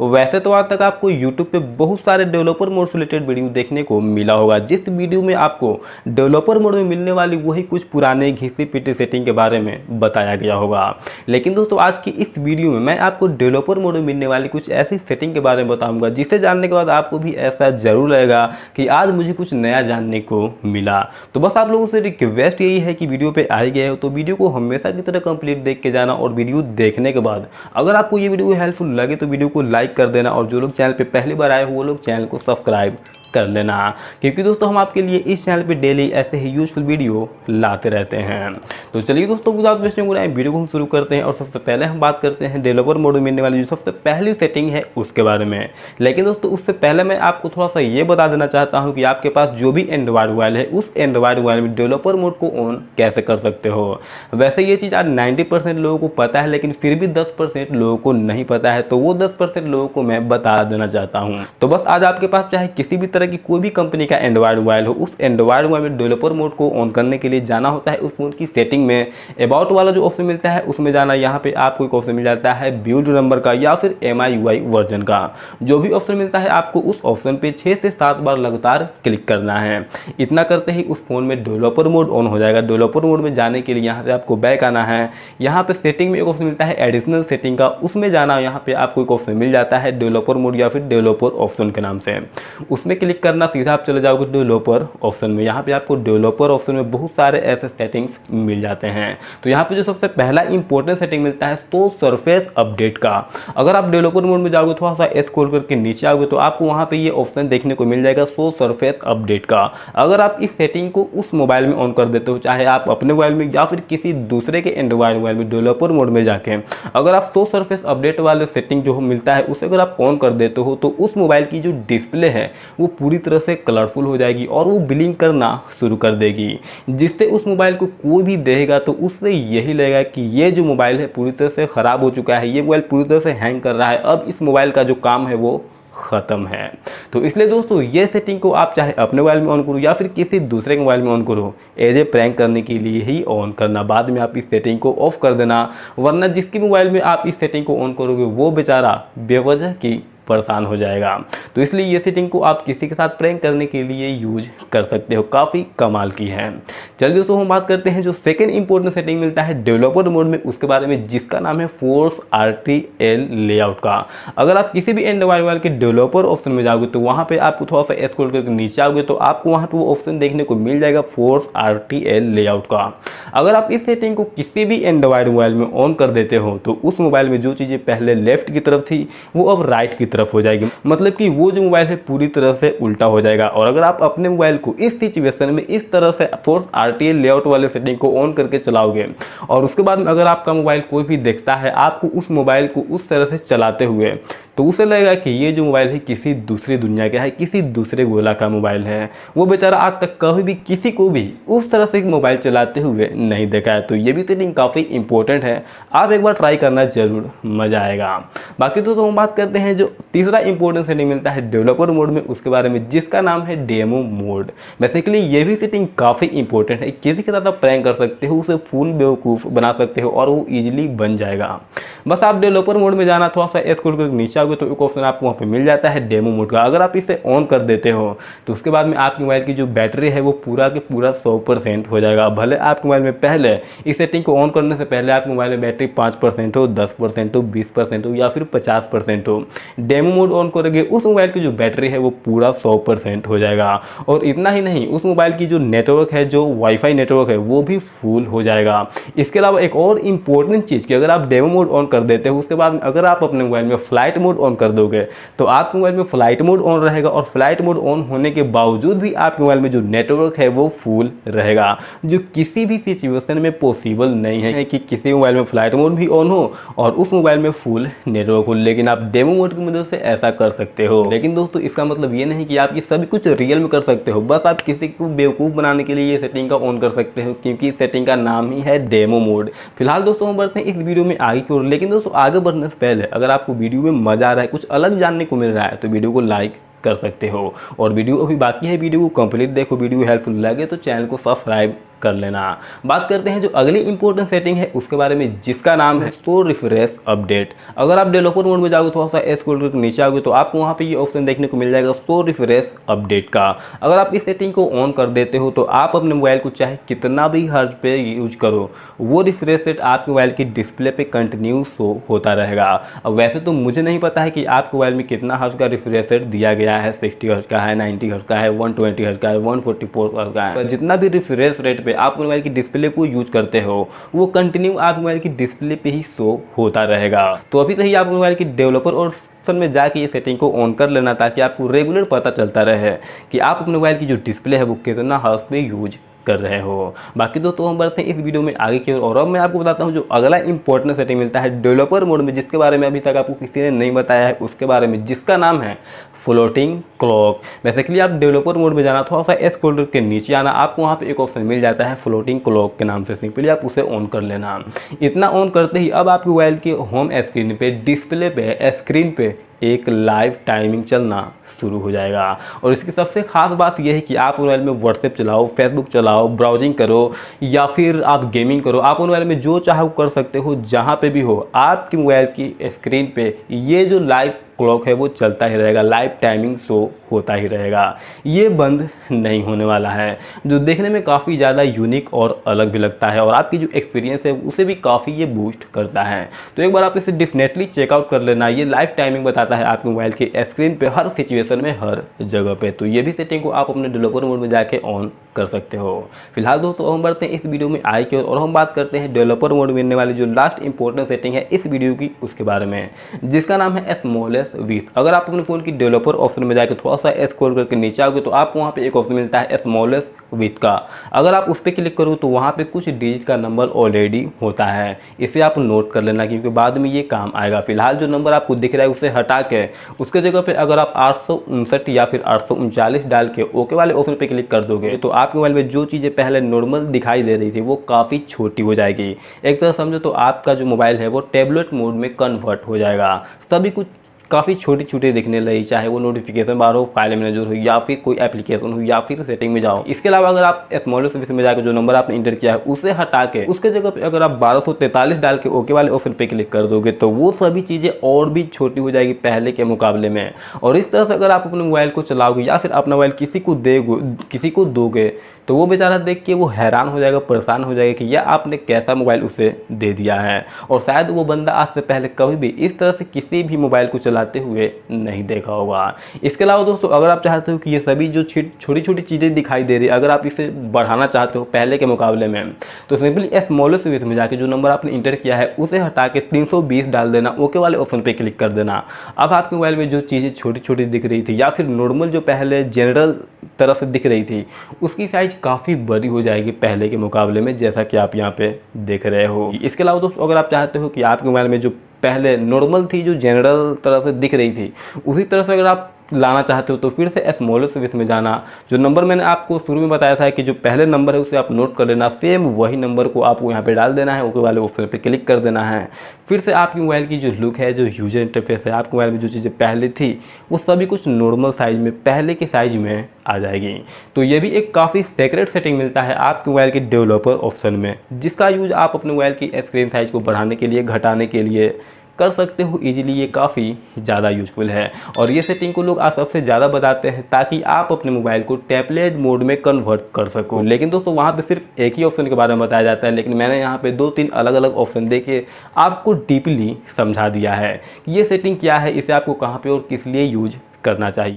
वैसे तो आज तक आपको YouTube पे बहुत सारे डेवलपर मोड से रिलेटेड वीडियो देखने को मिला होगा, जिस वीडियो में आपको डेवलपर मोड में मिलने वाली वही कुछ पुराने घिसी पिटी सेटिंग के बारे में बताया गया होगा। लेकिन दोस्तों आज की इस वीडियो में मैं आपको डेवलपर मोड में मिलने वाली कुछ ऐसी सेटिंग के बारे में बताऊंगा जिसे जानने के बाद आपको भी ऐसा जरूर लगेगा कि आज मुझे कुछ नया जानने को मिला। तो बस आप लोगों से रिक्वेस्ट यही है कि वीडियो पे आ ही गए हो तो वीडियो को हमेशा की तरह कंप्लीट देख के जाना, और वीडियो देखने के बाद अगर आपको ये वीडियो हेल्पफुल लगे तो वीडियो को लाइक कर देना, और जो लोग चैनल पे पहली बार आए हो वो लोग चैनल को सब्सक्राइब कर लेना, क्योंकि दोस्तों हम आपके लिए इस चैनल पे डेली ऐसे ही यूजफुल वीडियो लाते रहते हैं। तो चलिए दोस्तों विदाउट वेस्टिंग टाइम वीडियो को हम शुरू करते हैं, और सबसे पहले हम बात करते हैं डेवलपर मोड में मिलने वाली जो सबसे पहली सेटिंग है उसके बारे में। लेकिन दोस्तों उससे पहले मैं आपको थोड़ा सा ये बता देना चाहता हूँ कि आपके पास जो भी एंड्रॉयड मोबाइल है उस एंड्रॉयड मोबाइल में डेवलपर मोड को ऑन कैसे कर सकते हो। वैसे ये चीज़ आज 90% लोगों को पता है, लेकिन फिर भी 10% लोगों को नहीं पता है, तो वो 10% लोगों को मैं बता देना चाहता हूँ। तो बस आज आपके पास चाहे किसी भी तरह की कोई भी कंपनी का एंड्रॉयड मोबाइल हो, उस एंड्रॉयड मोबाइल में डेवलपर मोड को ऑन करने के लिए जाना होता है उस फोन की सेटिंग में। अबाउट वाला जो ऑप्शन मिलता है उसमें जाना, यहाँ पे आपको एक ऑप्शन मिल जाता है बिल्ड नंबर का या फिर MIUI वर्जन का। जो भी ऑप्शन मिलता है आपको उस ऑप्शन पे 6 से 7 बार लगातार क्लिक करना है। इतना करते ही उस फोन में डेवलपर मोड ऑन हो जाएगा। डेवलपर मोड में जाने के लिए यहाँ से आपको बैक आना है। यहाँ पे सेटिंग में एक ऑप्शन मिलता है एडिशनल सेटिंग का, उसमें जाना। यहाँ पे आपको एक ऑप्शन मिल जाता है डेवलपर मोड या फिर डेवलपर ऑप्शन के नाम से, उसमें क्लिक करना। सीधा आप चले जाओगे डेवलपर ऑप्शन में। यहाँ पे आपको डेवलपर ऑप्शन में बहुत सारे ऐसे सेटिंग्स मिल जाते हैं। तो यहाँ पे जो सबसे पहला इंपॉर्टेंट सेटिंग मिलता है तो सरफेस अपडेट का। अगर आप डेवलपर मोड में जाओगे थोड़ा सा स्क्रॉल करके नीचे आओगे तो आपको वहाँ पे ये ऑप्शन देखने को मिल जाएगा शो सरफेस अपडेट का। अगर आप इस सेटिंग को उस मोबाइल में ऑन कर देते हो, चाहे आप अपने मोबाइल में या फिर किसी दूसरे के एंड्रॉयड मोबाइल में डेवलपर मोड में जाके अगर आप शो सरफेस अपडेट वाले सेटिंग जो मिलता है उसे अगर आप ऑन कर देते हो तो उस मोबाइल की जो डिस्प्ले है वो पूरी तरह से कलरफुल हो जाएगी और वो ब्लिंक करना शुरू कर देगी, जिससे उस मोबाइल को कोई भी देखेगा तो उससे यही लगेगा कि ये जो मोबाइल है पूरी तरह से ख़राब हो चुका है, ये मोबाइल पूरी तरह से हैंग कर रहा है, अब इस मोबाइल का जो काम है वो ख़त्म है। तो इसलिए दोस्तों ये सेटिंग को आप चाहे अपने मोबाइल में ऑन करो या फिर किसी दूसरे के मोबाइल में ऑन करो, एज ए प्रैंक करने के लिए ही ऑन करना। बाद में आप इस सेटिंग को ऑफ कर देना, वरना जिसके मोबाइल में आप इस सेटिंग को ऑन करोगे वो बेचारा बेवजह की परेशान हो जाएगा। तो इसलिए ये सेटिंग को आप किसी के साथ प्रैंक करने के लिए यूज कर सकते हो, काफ़ी कमाल की है। चलिए दोस्तों हम बात करते हैं जो सेकंड इंपॉर्टेंट सेटिंग मिलता है डेवलपर मोड में उसके बारे में, जिसका नाम है फोर्स RTL लेआउट का। अगर आप किसी भी एंड्रॉयड मोबाइल के डेवलपर ऑप्शन में जाओगे तो वहाँ पे आपको थोड़ा सा स्क्रॉल करके नीचे आओगे तो आपको वहाँ पे वो ऑप्शन देखने को मिल जाएगा फोर्स RTL लेआउट का। अगर आप इस सेटिंग को किसी भी एंड्रॉयड मोबाइल में ऑन कर देते हो तो उस मोबाइल में जो चीज़ें पहले लेफ्ट की तरफ थी वो अब राइट की तरफ हो जाएगी, मतलब कि वो जो मोबाइल है पूरी तरह से उल्टा हो जाएगा। और अगर आप अपने मोबाइल को इस सिचुएशन में इस तरह से फोर्स RTL लेआउट वाले सेटिंग को ऑन करके चलाओगे और उसके बाद में अगर आपका मोबाइल कोई भी देखता है आपको उस मोबाइल को उस तरह से चलाते हुए, तो उसे लगेगा कि ये जो मोबाइल है किसी दूसरी दुनिया का है, किसी दूसरे गोला का मोबाइल है। वो बेचारा आज तक कभी भी किसी को भी उस तरह से मोबाइल चलाते हुए नहीं देखा है। तो ये भी सेटिंग काफ़ी इंपॉर्टेंट है, आप एक बार ट्राई करना जरूर, मज़ा आएगा। बाकी तो हम बात करते हैं जो तीसरा इंपॉर्टेंट सेटिंग मिलता है डेवलपर मोड में उसके बारे में, जिसका नाम है डेमो मोड। बेसिकली ये भी सेटिंग काफ़ी इंपॉर्टेंट है, किसी के साथ आप प्रैंक कर सकते हो, उसे फुल बेवकूफ़ बना सकते हो और वो ईजिली बन जाएगा। बस आप डेवलपर मोड में जाना, थोड़ा सा स्क्रॉल करके नीचे आओगे तो एक ऑप्शन आपको वहाँ पे मिल जाता है डेमो मोड का। अगर आप इसे ऑन कर देते हो तो उसके बाद में आपके मोबाइल की जो बैटरी है वो पूरा के पूरा 100% हो जाएगा। भले आपके मोबाइल में पहले इस सेटिंग को ऑन करने से पहले आपके मोबाइल में बैटरी 5% हो, 10% हो, 20% हो या फिर 50% हो, डेमो मोड ऑन करोगे उस मोबाइल की जो बैटरी है वो पूरा 100% हो जाएगा। और इतना ही नहीं, उस मोबाइल की जो नेटवर्क है, जो वाईफाई नेटवर्क है वो भी फुल हो जाएगा। इसके अलावा एक और इम्पोर्टेंट चीज़ कि अगर आप डेमो मोड ऑन कर देते हो उसके बाद अगर आप अपने मोबाइल में फ्लाइट मोड ऑन कर दोगे तो आपके मोबाइल में फ्लाइट मोड ऑन रहेगा, और फ्लाइट मोड ऑन होने के बावजूद भी आपके मोबाइल में जो नेटवर्क है वो फुल रहेगा, जो किसी भी सिचुएशन में पॉसिबल नहीं है कि किसी मोबाइल में फ्लाइट मोड भी ऑन हो और उस मोबाइल में फुल नेटवर्क हो। लेकिन आप डेमो मोड की मदद से ऐसा कर सकते हो। लेकिन दोस्तों इसका मतलब ये नहीं कि आप ये सभी कुछ रियल में कर सकते हो, बस आप किसी को बेवकूफ़ बनाने के लिए ये सेटिंग का ऑन कर सकते हो, क्योंकि इस सेटिंग का नाम ही है डेमो मोड। फिलहाल दोस्तों हम बढ़ते हैं इस वीडियो में आगे की ओर। लेकिन दोस्तों आगे बढ़ने से पहले अगर आपको वीडियो में मजा आ रहा है, कुछ अलग जानने को मिल रहा है तो वीडियो को लाइक कर सकते हो, और वीडियो अभी बाकी है, वीडियो को कंप्लीट देखो। वीडियो हेल्पफुल लगे तो चैनल को सब्सक्राइब कर लेना। बात करते हैं जो अगली इंपॉर्टेंट सेटिंग है उसके बारे में, जिसका नाम है शो रिफ्रेश अपडेट। अगर आप डेवलपर मोड में जाओगे, थोड़ा सा स्क्रॉल करके नीचे आओगे तो आपको वहाँ पे ये ऑप्शन देखने को मिल जाएगा शो रिफ्रेश अपडेट का। अगर आप इस सेटिंग को ऑन कर देते हो तो आप अपने मोबाइल को चाहे कितना भी हर्ज पे यूज करो, वो रिफ्रेश रेट आपके मोबाइल की डिस्प्ले पे कंटिन्यू शो होता रहेगा। अब वैसे तो मुझे नहीं पता है कि आपके मोबाइल में कितना हर्ज का रिफ्रेश रेट दिया गया है, 60 हर्ज का है, 90 हर्ज का है, 120 हर्ज का है, 144 हर्ज का है। जितना भी रिफ्रेश रेट पे आप मोबाइल की डिस्प्ले को यूज करते हो वो कंटिन्यू आप मोबाइल की डिस्प्ले पे ही शो होता रहेगा। तो अभी से ही आप मोबाइल की डेवलपर और में जाके ये सेटिंग को ऑन कर लेना, ताकि आपको रेगुलर पता चलता रहे कि आप अपने मोबाइल की जो डिस्प्ले है वो कितना हर्ज पे यूज कर रहे हो। बाकी दोस्तों हम बढ़ते हैं इस वीडियो में आगे की ओर, और अब मैं आपको बताता हूं जो अगला इंपॉर्टेंट सेटिंग मिलता है डेवलपर मोड में, जिसके बारे में अभी तक आपको किसी ने नहीं बताया है, उसके बारे में, जिसका नाम है फ्लोटिंग क्लॉक। बेसिकली आप डेवलपर मोड में जाना, थोड़ा सा स्क्रॉल करके नीचे आना, आपको वहाँ पे एक ऑप्शन मिल जाता है फ्लोटिंग क्लॉक के नाम से। सिंपली आप उसे ऑन कर लेना। इतना ऑन करते ही अब आपके मोबाइल के होम स्क्रीन पे, डिस्प्ले पे, स्क्रीन पे एक लाइव टाइमिंग चलना शुरू हो जाएगा। और इसकी सबसे खास बात यह है कि आप मोबाइल में व्हाट्सएप चलाओ, फेसबुक चलाओ, ब्राउजिंग करो या फिर आप गेमिंग करो, आप मोबाइल में जो चाहो कर सकते हो, जहाँ पे भी हो आपके मोबाइल की स्क्रीन पे ये जो लाइव क्लॉक है वो चलता ही रहेगा, लाइव टाइमिंग शो होता ही रहेगा। ये बंद नहीं होने वाला है, जो देखने में काफ़ी ज़्यादा यूनिक और अलग भी लगता है, और आपकी जो एक्सपीरियंस है उसे भी काफ़ी ये बूस्ट करता है। तो एक बार आप इसे डेफिनेटली चेकआउट कर लेना। ये लाइव टाइमिंग बताता है आपके मोबाइल के स्क्रीन पे, हर सिचुएशन में, हर जगह पे। तो ये भी सेटिंग को आप अपने डेवलपर मोड में जाके ऑन कर सकते हो। फिलहाल दोस्तों हम बढ़ते हैं इस वीडियो में आगे की ओर, और हम बात करते हैं डेवलपर मोड में मिलने वाली जो लास्ट इंपॉर्टेंट सेटिंग है इस वीडियो की, उसके बारे में, जिसका नाम है स्मॉलेस्ट विथ। अगर आप अपने फ़ोन की डेवलपर ऑप्शन में जाकर थोड़ा सा स्क्रॉल करके नीचे आओगे तो आपको वहाँ पे एक ऑप्शन मिलता है स्मॉलेस्ट विथ का। अगर आप उस पर क्लिक करो तो वहाँ पे कुछ डिजिट का नंबर ऑलरेडी होता है, इसे आप नोट कर लेना क्योंकि बाद में ये काम आएगा। फिलहाल जो नंबर आपको दिख रहा है उसे हटा के उसके जगह पे अगर आप 859 या फिर 839 डाल के ओके वाले ऑप्शन पे क्लिक कर दोगे तो आपके मोबाइल में जो चीज़ें पहले नॉर्मल दिखाई दे रही थी वो काफ़ी छोटी हो जाएगी। एक तरह समझो तो आपका जो मोबाइल है वो टैबलेट मोड में कन्वर्ट हो जाएगा। सभी कुछ काफ़ी छोटी छोटी दिखने लगी, चाहे वो नोटिफिकेशन बार हो, फाइल मैनेजर हो, या फिर कोई एप्लीकेशन हो, या फिर सेटिंग में जाओ। इसके अलावा अगर आप स्मॉलेस्ट विथ में जाकर जो नंबर आपने इंटर किया है उसे हटा के उसके जगह पे अगर आप 1243 डाल के ओके वाले ऑप्शन पे क्लिक कर दोगे तो वो सभी चीज़ें और भी छोटी हो जाएगी पहले के मुकाबले में। और इस तरह से अगर आप अपने मोबाइल को चलाओगे या फिर अपना मोबाइल किसी को दोगे तो वो बेचारा देख के वो हैरान हो जाएगा, परेशान हो जाएगा कि यह आपने कैसा मोबाइल उसे दे दिया है। और शायद वो बंदा आज से पहले कभी भी इस तरह से किसी भी मोबाइल को चलाते हुए नहीं देखा होगा। इसके अलावा दोस्तों अगर आप चाहते हो कि ये सभी जो छोटी छोटी चीज़ें दिखाई दे रही है अगर आप इसे बढ़ाना चाहते हो पहले के मुकाबले में, तो सिंपली स्मॉलेस्ट विथ में जाके जो नंबर आपने इंटर किया है उसे हटा के 320 डाल देना, ओके वाले ऑप्शन पे क्लिक कर देना। अब आपके मोबाइल में जो चीज़ें छोटी छोटी दिख रही थी या फिर नॉर्मल जो पहले जनरल तरह से दिख रही थी उसकी साइज काफ़ी बड़ी हो जाएगी पहले के मुकाबले में, जैसा कि आप यहाँ पे देख रहे हो। इसके अलावा दोस्तों अगर आप चाहते हो कि आपके मोबाइल में जो पहले नॉर्मल थी, जो जनरल तरह से दिख रही थी, उसी तरह से अगर आप लाना चाहते हो तो फिर से स्मॉलेस्ट विथ में जाना। जो नंबर मैंने आपको शुरू में बताया था कि जो पहले नंबर है उसे आप नोट कर लेना, सेम वही नंबर को आपको यहाँ पे डाल देना है, ओके वाले ऑप्शन पे क्लिक कर देना है। फिर से आपके मोबाइल की जो लुक है, जो यूजर इंटरफेस है, आपके मोबाइल में जो चीज़ें पहले थी वो सभी कुछ नॉर्मल साइज में, पहले के साइज में आ जाएगी। तो ये भी एक काफ़ी सीक्रेट सेटिंग मिलता है आपके मोबाइल के डेवलपर ऑप्शन में, जिसका यूज आप अपने मोबाइल की स्क्रीन साइज को बढ़ाने के लिए, घटाने के लिए कर सकते हो इजीली। ये काफ़ी ज़्यादा यूजफुल है और ये सेटिंग को लोग सबसे ज़्यादा बताते हैं ताकि आप अपने मोबाइल को टैबलेट मोड में कन्वर्ट कर सको। लेकिन दोस्तों वहाँ पे सिर्फ एक ही ऑप्शन के बारे में बताया जाता है, लेकिन मैंने यहाँ पे 2-3 अलग अलग ऑप्शन देके आपको डीपली समझा दिया है कि ये सेटिंग क्या है, इसे आपको कहाँ पर और किस लिए यूज करना चाहिए।